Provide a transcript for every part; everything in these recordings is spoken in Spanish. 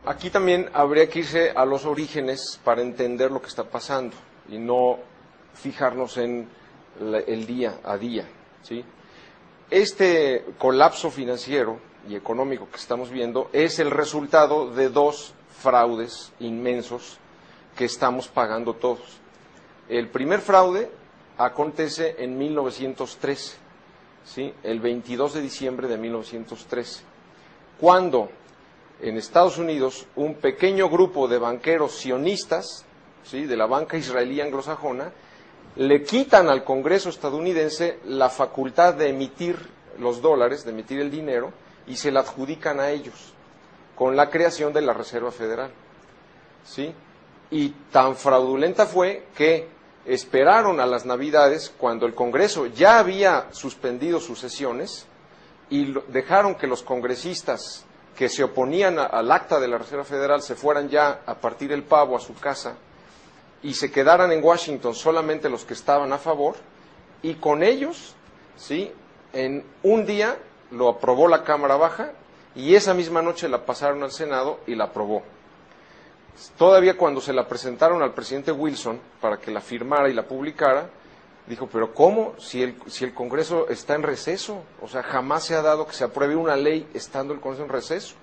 aquí también habría que irse a los orígenes para entender lo que está pasando y no fijarnos en el día a día, ¿sí? Este colapso financiero y económico que estamos viendo es el resultado de dos fraudes inmensos que estamos pagando todos. El primer fraude acontece en 1913, ¿sí? El 22 de diciembre de 1913, cuando en Estados Unidos un pequeño grupo de banqueros sionistas, ¿sí?, de la banca israelí anglosajona, le quitan al Congreso estadounidense la facultad de emitir los dólares, de emitir el dinero, y se la adjudican a ellos, con la creación de la Reserva Federal, ¿sí? Y tan fraudulenta fue que esperaron a las Navidades, cuando el Congreso ya había suspendido sus sesiones, y dejaron que los congresistas que se oponían al acta de la Reserva Federal se fueran ya a partir el pavo a su casa, y se quedaran en Washington solamente los que estaban a favor, y con ellos, ¿sí?, en un día lo aprobó la Cámara Baja, y esa misma noche la pasaron al Senado y la aprobó. Todavía cuando se la presentaron al presidente Wilson para que la firmara y la publicara, dijo, pero ¿cómo? Si el Congreso está en receso, o sea, jamás se ha dado que se apruebe una ley estando el Congreso en receso.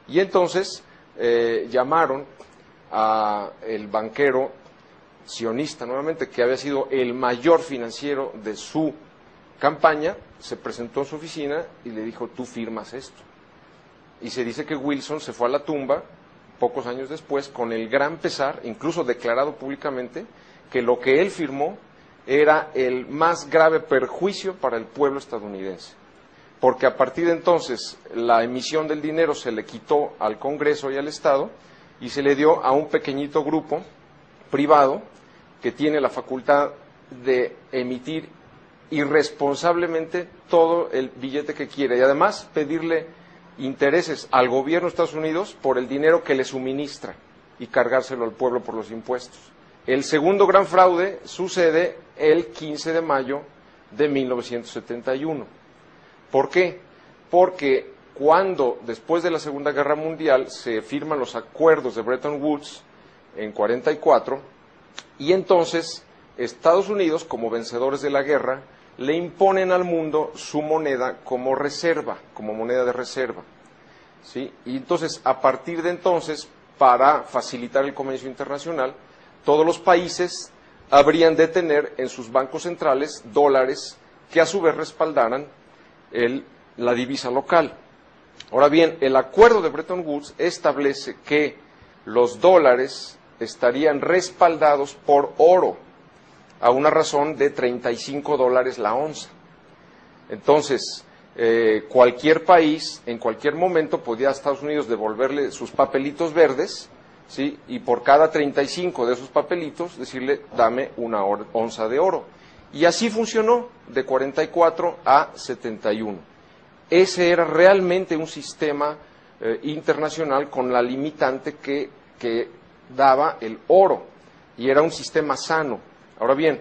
Y entonces llamaron a el banquero sionista, nuevamente, que había sido el mayor financiero de su campaña, se presentó en su oficina y le dijo, tú firmas esto. Y se dice que Wilson se fue a la tumba pocos años después con el gran pesar, incluso declarado públicamente, que lo que él firmó era el más grave perjuicio para el pueblo estadounidense, porque a partir de entonces la emisión del dinero se le quitó al Congreso y al Estado y se le dio a un pequeñito grupo privado que tiene la facultad de emitir irresponsablemente todo el billete que quiere y además pedirle intereses al gobierno de Estados Unidos por el dinero que le suministra y cargárselo al pueblo por los impuestos. El segundo gran fraude sucede el 15 de mayo de 1971. ¿Por qué? Porque cuando, después de la Segunda Guerra Mundial, se firman los acuerdos de Bretton Woods en 44, y entonces Estados Unidos, como vencedores de la guerra, le imponen al mundo su moneda como reserva, como moneda de reserva, ¿sí? Y entonces, a partir de entonces, para facilitar el comercio internacional, todos los países habrían de tener en sus bancos centrales dólares que a su vez respaldaran la divisa local. Ahora bien, el acuerdo de Bretton Woods establece que los dólares estarían respaldados por oro, a una razón de $35 la onza. Entonces, cualquier país, en cualquier momento, podía a Estados Unidos devolverle sus papelitos verdes, ¿sí?, y por cada 35 de esos papelitos decirle, dame una onza de oro. Y así funcionó de 44 a 71. Ese era realmente un sistema internacional con la limitante que daba el oro, y era un sistema sano. Ahora bien,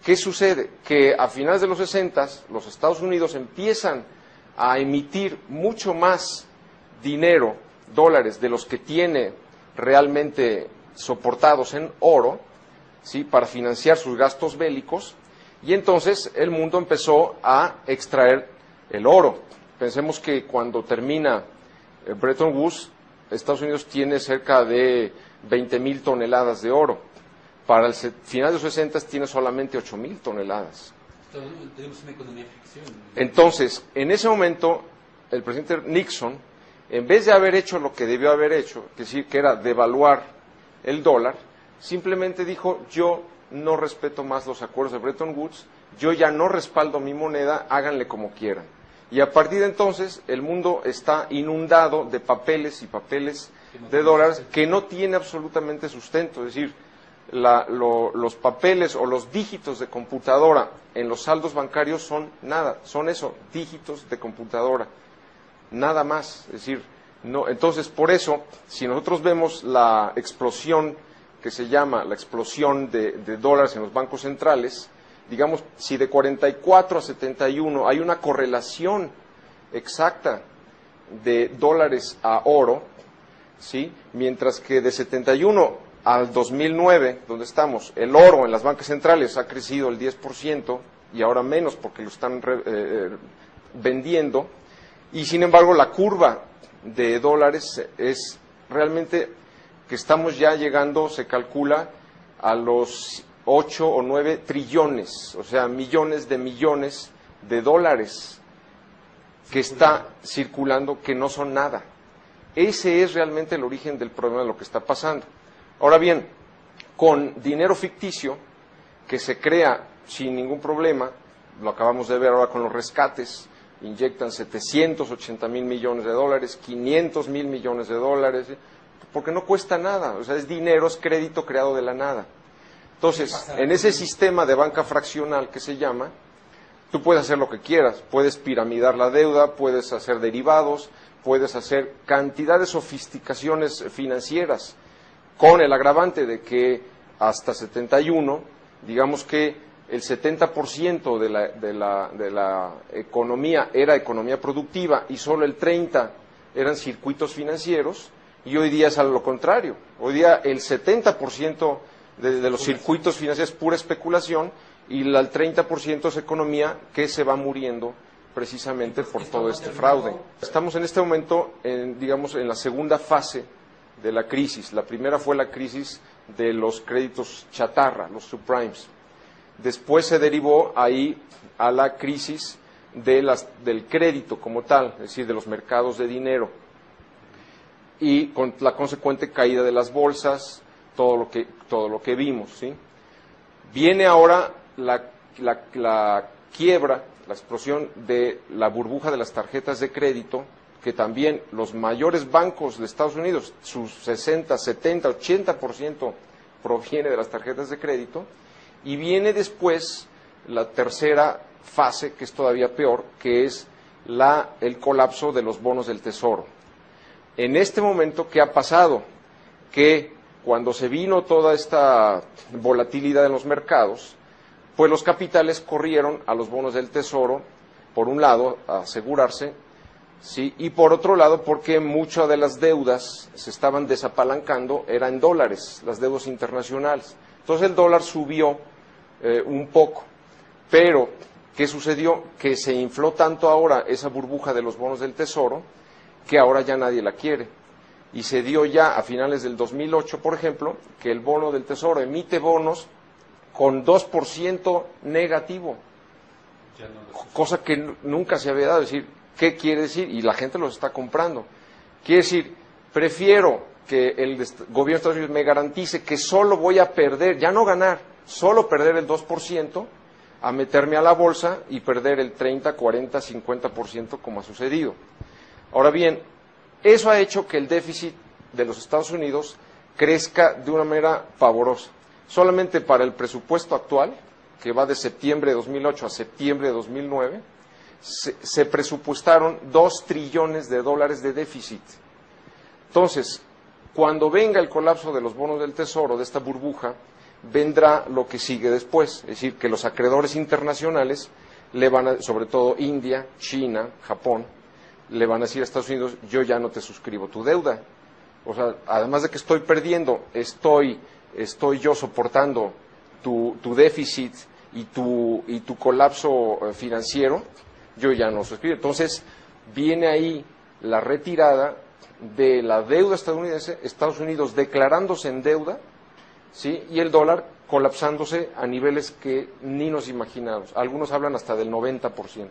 ¿qué sucede? Que a finales de los 60 los Estados Unidos empiezan a emitir mucho más dinero, dólares, de los que tiene realmente soportados en oro, ¿sí?, para financiar sus gastos bélicos, y entonces el mundo empezó a extraer el oro. Pensemos que cuando termina Bretton Woods, Estados Unidos tiene cerca de 20,000 toneladas de oro. Para el final de los 60 tiene solamente 8,000 toneladas. Tenemos una economía ficción. Entonces, en ese momento, el presidente Nixon, en vez de haber hecho lo que debió haber hecho, es decir, que era devaluar el dólar, simplemente dijo, yo no respeto más los acuerdos de Bretton Woods, yo ya no respaldo mi moneda, háganle como quieran. Y a partir de entonces, el mundo está inundado de papeles y papeles de dólares que no tiene absolutamente sustento, es decir, los papeles o los dígitos de computadora en los saldos bancarios son nada, son eso, dígitos de computadora, nada más. Es decir, no, entonces por eso, si nosotros vemos la explosión que se llama la explosión de dólares en los bancos centrales, digamos, si de 44 a 71 hay una correlación exacta de dólares a oro, ¿sí? Mientras que de 71 al 2009, donde estamos, el oro en las bancas centrales ha crecido el 10% y ahora menos porque lo están vendiendo, y sin embargo la curva de dólares es realmente que estamos ya llegando, se calcula, a los 8 o 9 trillones, o sea, millones de dólares que está circulando, que no son nada. Ese es realmente el origen del problema de lo que está pasando. Ahora bien, con dinero ficticio, que se crea sin ningún problema, lo acabamos de ver ahora con los rescates, inyectan 780,000 millones de dólares, 500,000 millones de dólares, porque no cuesta nada, o sea, es dinero, es crédito creado de la nada. Entonces, en ese sistema de banca fraccional que se llama, tú puedes hacer lo que quieras, puedes piramidar la deuda, puedes hacer derivados, puedes hacer cantidad de sofisticaciones financieras, con el agravante de que hasta 71, digamos que el 70% de la economía era economía productiva y solo el 30% eran circuitos financieros, y hoy día es a lo contrario. Hoy día el 70% de los circuitos financieros es pura especulación y el 30% es economía que se va muriendo precisamente por todo este fraude. Estamos en este momento, digamos, en la segunda fase de la crisis. La primera fue la crisis de los créditos chatarra, los subprimes. Después se derivó ahí a la crisis del crédito como tal, es decir, de los mercados de dinero, y con la consecuente caída de las bolsas, todo lo que vimos, ¿sí? Viene ahora la quiebra, la explosión de la burbuja de las tarjetas de crédito, que también los mayores bancos de Estados Unidos, sus 60, 70, 80% proviene de las tarjetas de crédito, y viene después la tercera fase, que es todavía peor, que es el colapso de los bonos del Tesoro. En este momento, ¿qué ha pasado? Que cuando se vino toda esta volatilidad en los mercados, pues los capitales corrieron a los bonos del Tesoro, por un lado, a asegurarse, ¿sí? Y por otro lado, porque muchas de las deudas se estaban desapalancando, eran en dólares, las deudas internacionales. Entonces el dólar subió un poco, pero ¿qué sucedió? Que se infló tanto ahora esa burbuja de los bonos del Tesoro, que ahora ya nadie la quiere. Y se dio ya a finales del 2008, por ejemplo, que el bono del Tesoro emite bonos con 2% negativo, cosa que nunca se había dado. Es decir, ¿qué quiere decir? Y la gente los está comprando. Quiere decir, prefiero que el gobierno de Estados Unidos me garantice que solo voy a perder, ya no ganar, solo perder el 2%, a meterme a la bolsa y perder el 30, 40, 50% como ha sucedido. Ahora bien, eso ha hecho que el déficit de los Estados Unidos crezca de una manera pavorosa. Solamente para el presupuesto actual, que va de septiembre de 2008 a septiembre de 2009, se presupuestaron 2 trillones de dólares de déficit. Entonces, cuando venga el colapso de los bonos del Tesoro, de esta burbuja, vendrá lo que sigue después. Es decir, que los acreedores internacionales le van a, sobre todo India, China, Japón, le van a decir a Estados Unidos, yo ya no te suscribo tu deuda. O sea, además de que estoy perdiendo, estoy yo soportando tu déficit y tu colapso financiero, yo ya no suscribo. Entonces, viene ahí la retirada de la deuda estadounidense, Estados Unidos declarándose en deuda, ¿sí? Y el dólar colapsándose a niveles que ni nos imaginamos. Algunos hablan hasta del 90%.